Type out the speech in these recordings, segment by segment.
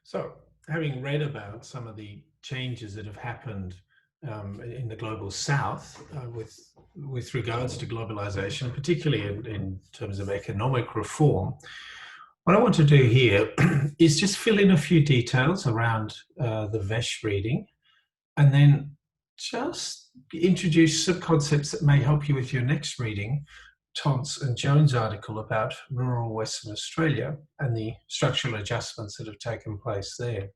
So, having read about some of the changes that have happened in the global south with regards to globalization, particularly in terms of economic reform, what I want to do here is just fill in a few details around the Wesch reading, and then just introduce some concepts that may help you with your next reading, Tonts and Jones article about rural Western Australia and the structural adjustments that have taken place there.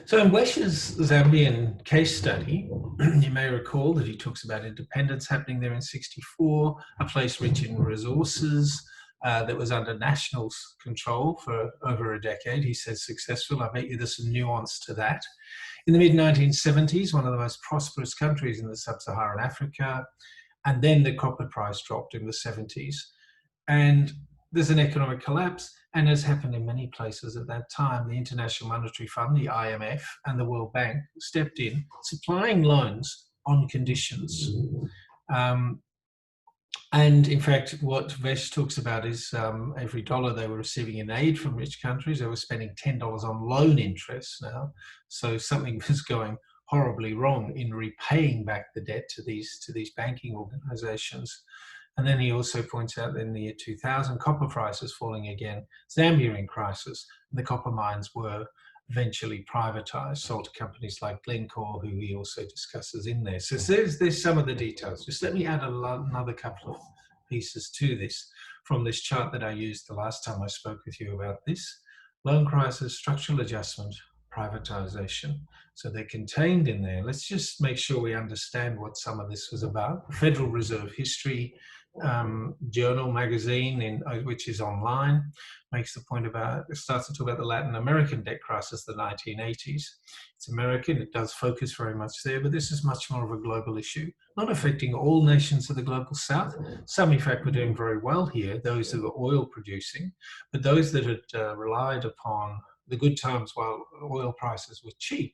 So in Wesch's Zambian case study, you may recall that he talks about independence happening there in '64, a place rich in resources that was under national control for over a decade. He says successful. I bet you there's some nuance to that. In the mid-1970s, one of the most prosperous countries in the sub-Saharan Africa, and then the copper price dropped in the '70s. And there's an economic collapse, and as happened in many places at that time, the International Monetary Fund, the IMF, and the World Bank stepped in, supplying loans on conditions. And in fact, what Wesch talks about is every dollar they were receiving in aid from rich countries, they were spending $10 on loan interest now. So something was going horribly wrong in repaying back the debt to these banking organizations. And then he also points out that in the year 2000, copper prices falling again, Zambia in crisis, and the copper mines were eventually privatized, sold to companies like Glencore, who he also discusses in there. So there's some of the details. Just let me add another couple of pieces to this from this chart that I used the last time I spoke with you about this. Loan crisis, structural adjustment, privatization. So they're contained in there. Let's just make sure we understand what some of this was about. Federal Reserve History journal, magazine, which is online, makes the point about, it starts to talk about the Latin American debt crisis, the 1980s. It's American, it does focus very much there, but this is much more of a global issue, not affecting all nations of the global south. Some, in fact, were doing very well here, those that were oil producing, but those that had relied upon the good times while oil prices were cheap,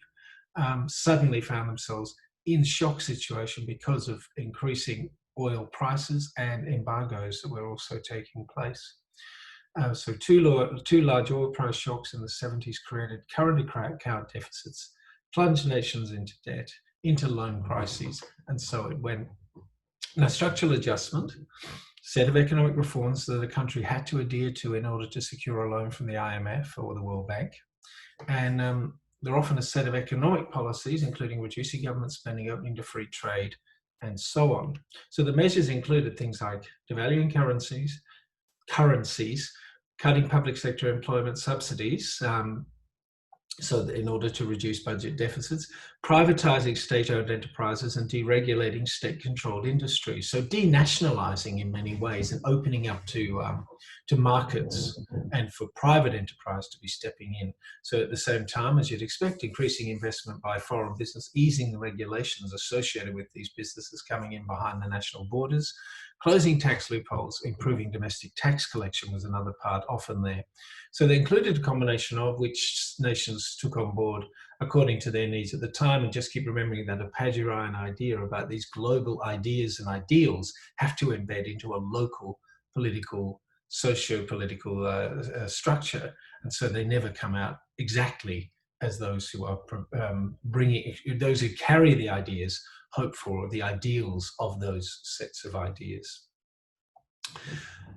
suddenly found themselves in shock situation because of increasing oil prices and embargoes that were also taking place. So two large oil price shocks in the '70s created current account deficits, plunged nations into debt, into loan crises, and so it went. Now, structural adjustment, set of economic reforms that a country had to adhere to in order to secure a loan from the IMF or the World Bank. And they're often a set of economic policies, including reducing government spending, opening to free trade, and so on. So the measures included things like devaluing currencies, cutting public sector employment subsidies, so in order to reduce budget deficits, privatizing state-owned enterprises and deregulating state-controlled industries. So denationalizing in many ways and opening up to markets and for private enterprise to be stepping in. So at the same time, as you'd expect, increasing investment by foreign business, easing the regulations associated with these businesses coming in behind the national borders, closing tax loopholes, improving domestic tax collection was another part often there. So they included a combination of which nations took on board according to their needs at the time. And just keep remembering that a Padurayan idea about these global ideas and ideals have to embed into a local political, socio-political structure. And so they never come out exactly as those who are those who carry the ideas hope for, the ideals of those sets of ideas.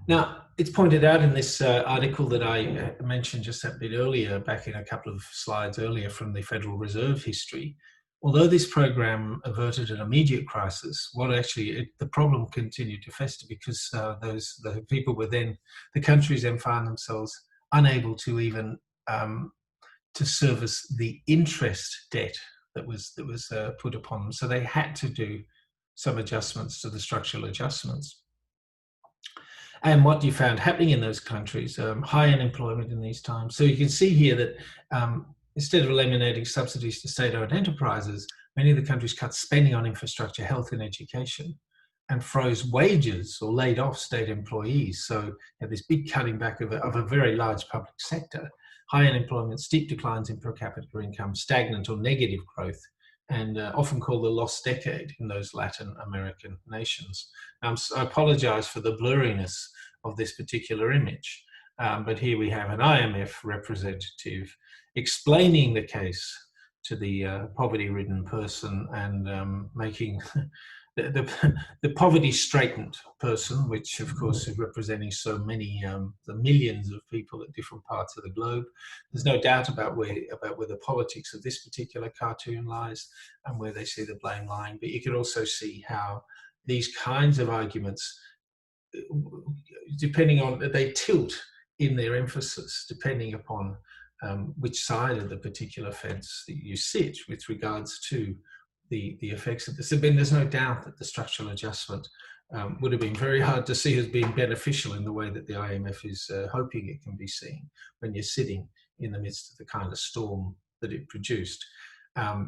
Now, it's pointed out in this article that I mentioned just a bit earlier, back in a couple of slides earlier from the Federal Reserve history, although this program averted an immediate crisis, the problem continued to fester because the people were then, the countries then found themselves unable to even to service the interest debt that was put upon them. So they had to do some adjustments to the structural adjustments. And what you found happening in those countries, high unemployment in these times. So you can see here that instead of eliminating subsidies to state-owned enterprises, many of the countries cut spending on infrastructure, health, and education, and froze wages or laid off state employees. So you have this big cutting back of a very large public sector, high unemployment, steep declines in per capita income, stagnant or negative growth, and often called the lost decade in those Latin American nations. I apologize for the blurriness of this particular image, But here we have an IMF representative explaining the case to the poverty-ridden person and making the poverty-straitened person, which of course is representing so many, the millions of people at different parts of the globe. There's no doubt about where the politics of this particular cartoon lies and where they see the blame lying. But you can also see how these kinds of arguments, depending on, they tilt in their emphasis depending upon which side of the particular fence that you sit with regards to the effects of this. I mean, there's no doubt that the structural adjustment would have been very hard to see as being beneficial in the way that the IMF is hoping it can be seen when you're sitting in the midst of the kind of storm that it produced. I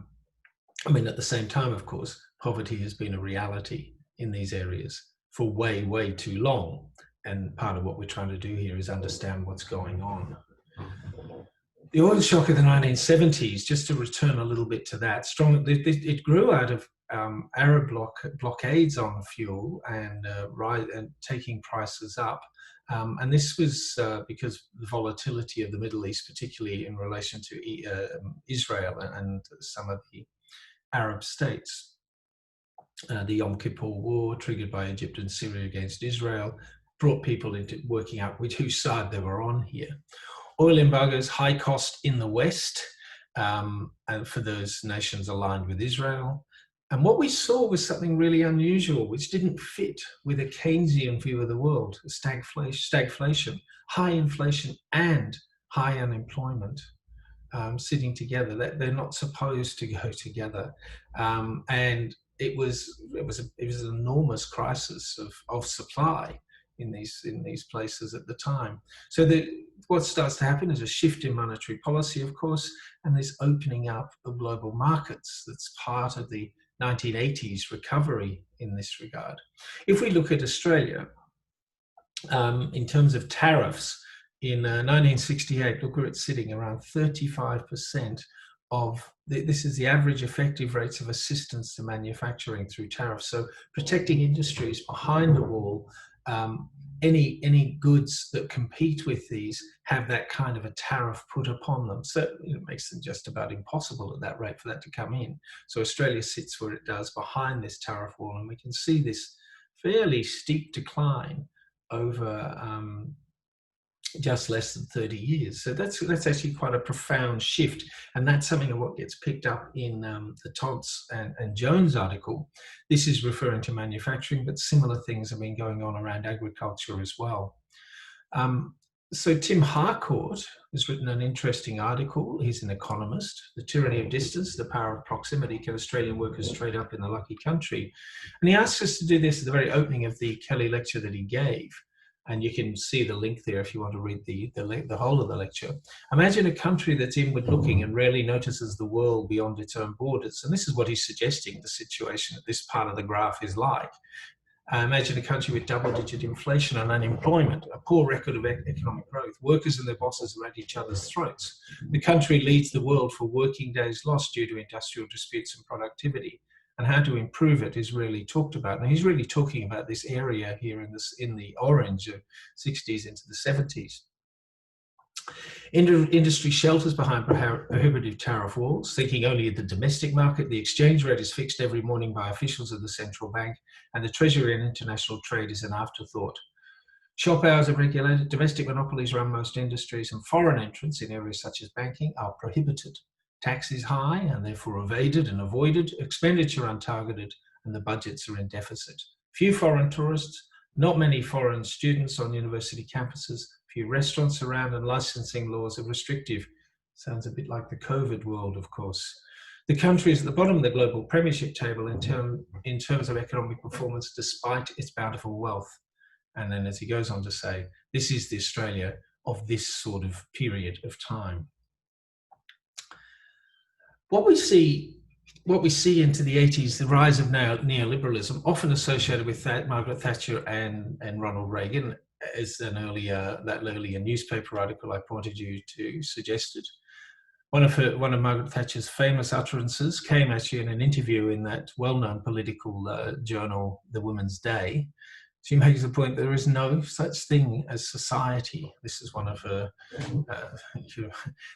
mean, at the same time, of course, poverty has been a reality in these areas for way, way too long. And part of what we're trying to do here is understand what's going on. The oil shock of the 1970s, just to return a little bit to that, it grew out of Arab blockades on fuel and taking prices up. And this was because the volatility of the Middle East, particularly in relation to Israel and some of the Arab states. The Yom Kippur War, triggered by Egypt and Syria against Israel, brought people into working out whose side they were on here. Oil embargoes, high cost in the West, and for those nations aligned with Israel. And what we saw was something really unusual, which didn't fit with a Keynesian view of the world: stagflation, high inflation and high unemployment. Sitting together, they're not supposed to go together, and it was an enormous crisis of supply in these places at the time. So what starts to happen is a shift in monetary policy, of course, and this opening up of global markets. That's part of the 1980s recovery in this regard. If we look at Australia, in terms of tariffs, in 1968, look where it's sitting, around 35% of, this is the average effective rates of assistance to manufacturing through tariffs. So protecting industries behind the wall, any goods that compete with these have that kind of a tariff put upon them. So it makes them just about impossible at that rate for that to come in. So Australia sits where it does behind this tariff wall, and we can see this fairly steep decline over just less than 30 years. So that's actually quite a profound shift. And that's something of what gets picked up in the Tonts and Jones article. This is referring to manufacturing, but similar things have been going on around agriculture as well. So Tim Harcourt has written an interesting article. He's an economist. The Tyranny of Distance, the Power of Proximity: Can Australian Workers Trade Up in the Lucky Country? And he asks us to do this at the very opening of the Kelly lecture that he gave. And you can see the link there if you want to read the whole of the lecture. Imagine a country that's inward looking and rarely notices the world beyond its own borders. And this is what he's suggesting the situation at this part of the graph is like. Imagine a country with double-digit inflation and unemployment, a poor record of economic growth. Workers and their bosses are at each other's throats. The country leads the world for working days lost due to industrial disputes and productivity. And how to improve it is really talked about. And he's really talking about this area here in the orange of 60s into the 70s. Industry shelters behind prohibitive tariff walls, thinking only of the domestic market. The exchange rate is fixed every morning by officials of the central bank, and the Treasury and international trade is an afterthought. Shop hours are regulated, domestic monopolies run most industries, and foreign entrants in areas such as banking are prohibited. Tax is high and therefore evaded and avoided, expenditure untargeted, and the budgets are in deficit. Few foreign tourists, not many foreign students on university campuses, few restaurants around, and licensing laws are restrictive. Sounds a bit like the COVID world, of course. The country is at the bottom of the global premiership table in terms of economic performance, despite its bountiful wealth. And then, as he goes on to say, this is the Australia of this sort of period of time. What we see into the 80s, the rise of neoliberalism, often associated with Margaret Thatcher and Ronald Reagan, as that earlier newspaper article I pointed you to suggested. One of Margaret Thatcher's famous utterances came actually in an interview in that well-known political journal, The Woman's Day. She makes the point there is no such thing as society. This is one of her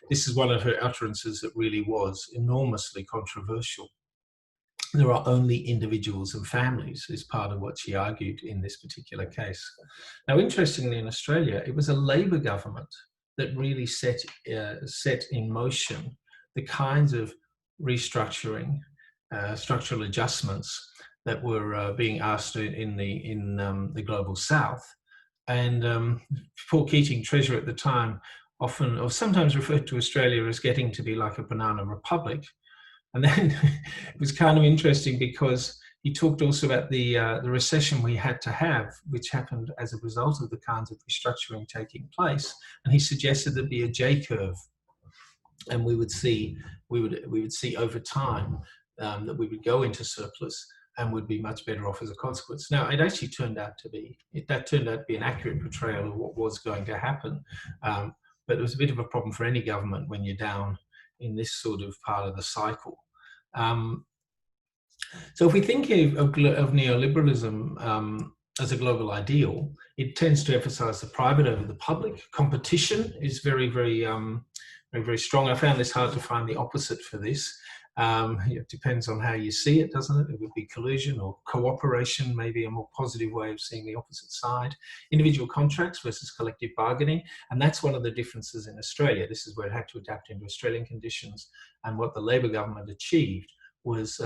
this is one of her utterances that really was enormously controversial. There are only individuals and families, is part of what she argued in this particular case. Now, interestingly, in Australia, it was a Labor government that really set in motion the kinds of restructuring, structural adjustments that were being asked in the global South. And Paul Keating, Treasurer at the time, often or sometimes referred to Australia as getting to be like a banana republic. And then it was kind of interesting because he talked also about the recession we had to have, which happened as a result of the kinds of restructuring taking place. And he suggested there'd be a J curve, and we would see over time that we would go into surplus and would be much better off as a consequence. Now, it actually turned out to be an accurate portrayal of what was going to happen, but it was a bit of a problem for any government when you're down in this sort of part of the cycle. So if we think of neoliberalism as a global ideal, it tends to emphasize the private over the public. Competition is very, very, very strong. I found this hard to find the opposite for this. It depends on how you see it, doesn't it? It would be collusion or cooperation, maybe a more positive way of seeing the opposite side. Individual contracts versus collective bargaining. And that's one of the differences in Australia. This is where it had to adapt into Australian conditions. And what the Labor government achieved was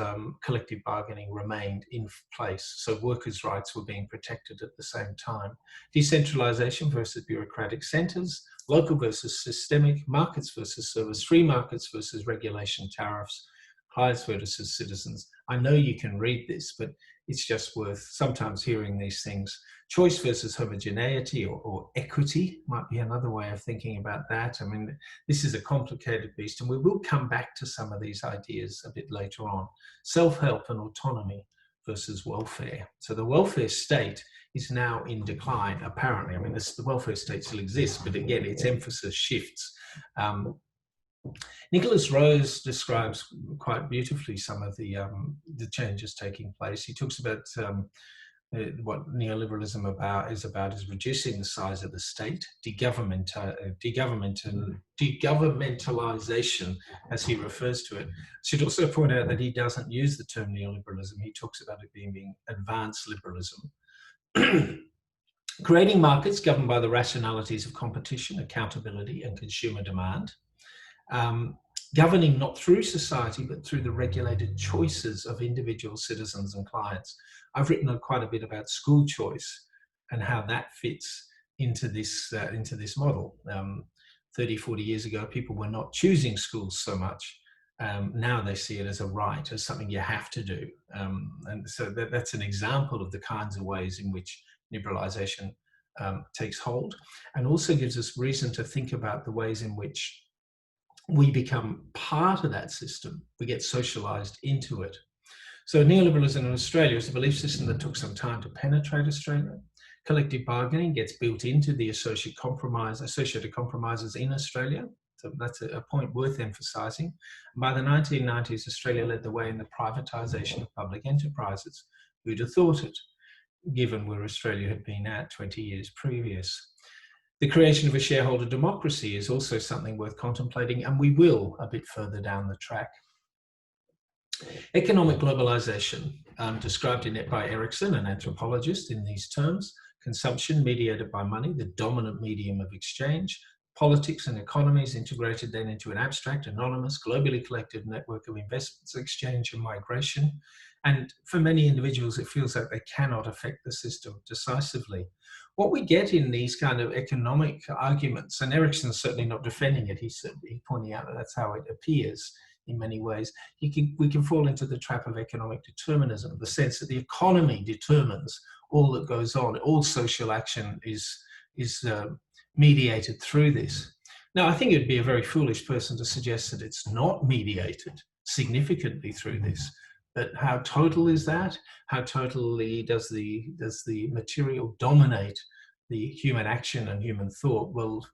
collective bargaining remained in place. So workers' rights were being protected at the same time. Decentralisation versus bureaucratic centres, local versus systemic, markets versus service, free markets versus regulation, tariffs, clients versus citizens. I know you can read this, but it's just worth sometimes hearing these things. Choice versus homogeneity or equity might be another way of thinking about that. I mean, this is a complicated beast, and we will come back to some of these ideas a bit later on. Self-help and autonomy versus welfare. So the welfare state is now in decline, apparently. I mean, the welfare state still exists, but again, its emphasis shifts. Nicholas Rose describes quite beautifully some of the changes taking place. He talks about what neoliberalism is reducing the size of the state, degovernmentalization, as he refers to it. I should also point out that he doesn't use the term neoliberalism. He talks about it being advanced liberalism. Creating markets governed by the rationalities of competition, accountability, and consumer demand. Governing not through society, but through the regulated choices of individual citizens and clients. I've written quite a bit about school choice and how that fits into this model. 30, 40 years ago, people were not choosing schools so much. Now they see it as a right, as something you have to do. And so that's an example of the kinds of ways in which liberalisation takes hold, and also gives us reason to think about the ways in which we become part of that system. We get socialised into it. So neoliberalism in Australia is a belief system that took some time to penetrate Australia. Collective bargaining gets built into the associated compromises in Australia. So that's a point worth emphasising. By the 1990s, Australia led the way in the privatisation of public enterprises. Who'd have thought it, given where Australia had been at 20 years previous? The creation of a shareholder democracy is also something worth contemplating, and we will a bit further down the track. Economic globalisation, described in it by Erickson, an anthropologist, in these terms: consumption mediated by money, the dominant medium of exchange, politics and economies integrated then into an abstract, anonymous, globally collected network of investments, exchange and migration. And for many individuals, it feels like they cannot affect the system decisively. What we get in these kind of economic arguments, and Erickson's certainly not defending it, he's pointing out that that's how it appears in many ways. We can fall into the trap of economic determinism, the sense that the economy determines all that goes on. All social action is mediated through this. Now, I think it would be a very foolish person to suggest that it's not mediated significantly through this. But how total is that? How totally does the material dominate the human action and human thought? Well,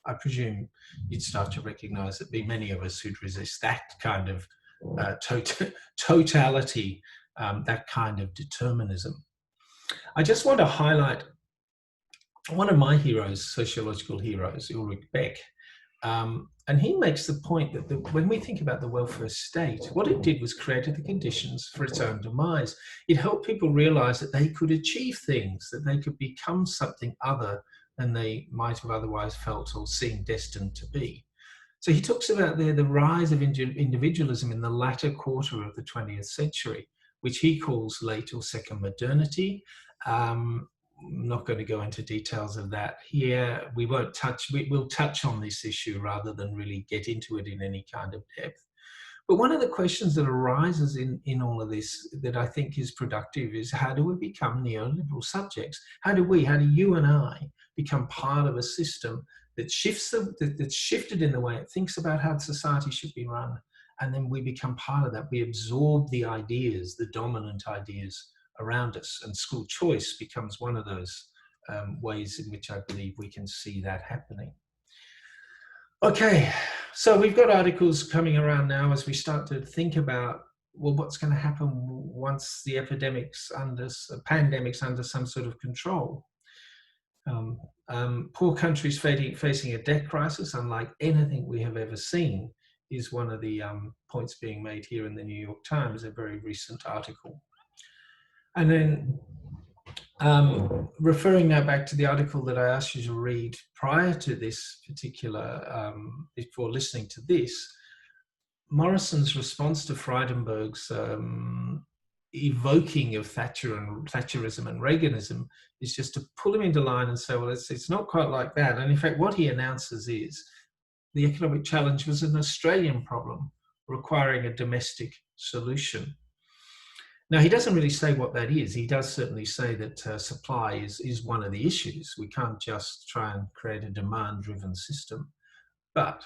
I presume you'd start to recognise that be many of us who'd resist that kind of totality, that kind of determinism. I just want to highlight one of my heroes, sociological heroes, Ulrich Beck. And he makes the point that when we think about the welfare state, what it did was created the conditions for its own demise. It helped people realize that they could achieve things, that they could become something other than they might have otherwise felt or seemed destined to be. So he talks about there the rise of individualism in the latter quarter of the 20th century, which he calls late or second modernity. I'm not going to go into details of that here. We won't touch, we'll touch on this issue rather than really get into it in any kind of depth. But one of the questions that arises in all of this that I think is productive is, how do we become neoliberal subjects? How do you and I become part of a system that that's shifted in the way it thinks about how society should be run? And then we become part of that. We absorb the ideas, the dominant ideas around us, and school choice becomes one of those ways in which I believe we can see that happening. Okay, so we've got articles coming around now as we start to think about, well, what's going to happen once the pandemic's under some sort of control. Poor countries facing a debt crisis unlike anything we have ever seen is one of the points being made here in the New York Times, a very recent article. And then referring now back to the article that I asked you to read prior to this particular, before listening to this, Morrison's response to Frydenberg's evoking of Thatcherism and Reaganism is just to pull him into line and say, well, it's not quite like that. And in fact, what he announces is the economic challenge was an Australian problem requiring a domestic solution. Now, he doesn't really say what that is. He does certainly say that supply is one of the issues. We can't just try and create a demand-driven system. But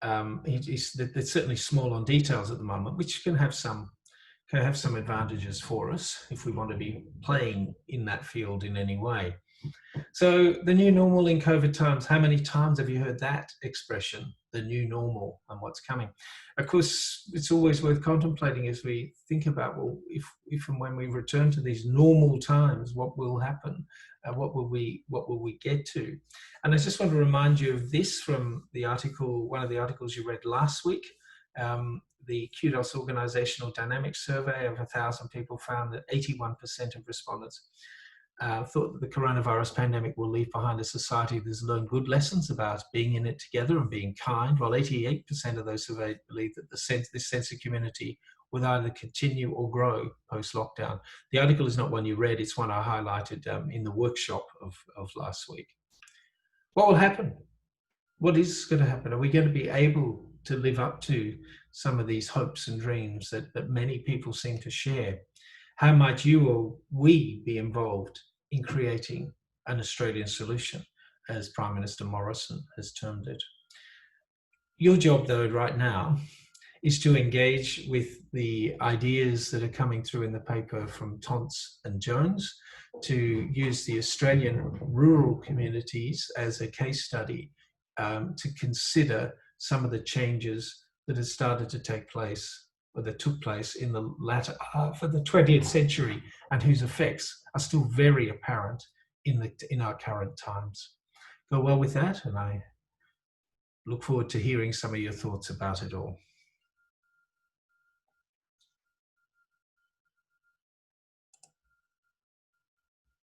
it's certainly small on details at the moment, which can have some advantages for us if we want to be playing in that field in any way. So the new normal in COVID times, how many times have you heard that expression, the new normal, and what's coming? Of course, it's always worth contemplating as we think about, well, if and when we return to these normal times, what will happen? What will we get to? And I just want to remind you of this from the article, one of the articles you read last week. The Kudos Organizational Dynamics Survey of 1,000 people found that 81% of respondents thought that the coronavirus pandemic will leave behind a society that has learned good lessons about being in it together and being kind, while 88% of those surveyed believe that this sense of community will either continue or grow post-lockdown. The article is not one you read, it's one I highlighted in the workshop of last week. What will happen? What is going to happen? Are we going to be able to live up to some of these hopes and dreams that many people seem to share? How might you or we be involved in creating an Australian solution, as Prime Minister Morrison has termed it? Your job, though, right now, is to engage with the ideas that are coming through in the paper from Tonts and Jones, to use the Australian rural communities as a case study to consider some of the changes that have started to take place, or that took place in the latter half of the 20th century, and whose effects are still very apparent in our current times. Go well with that, and I look forward to hearing some of your thoughts about it all.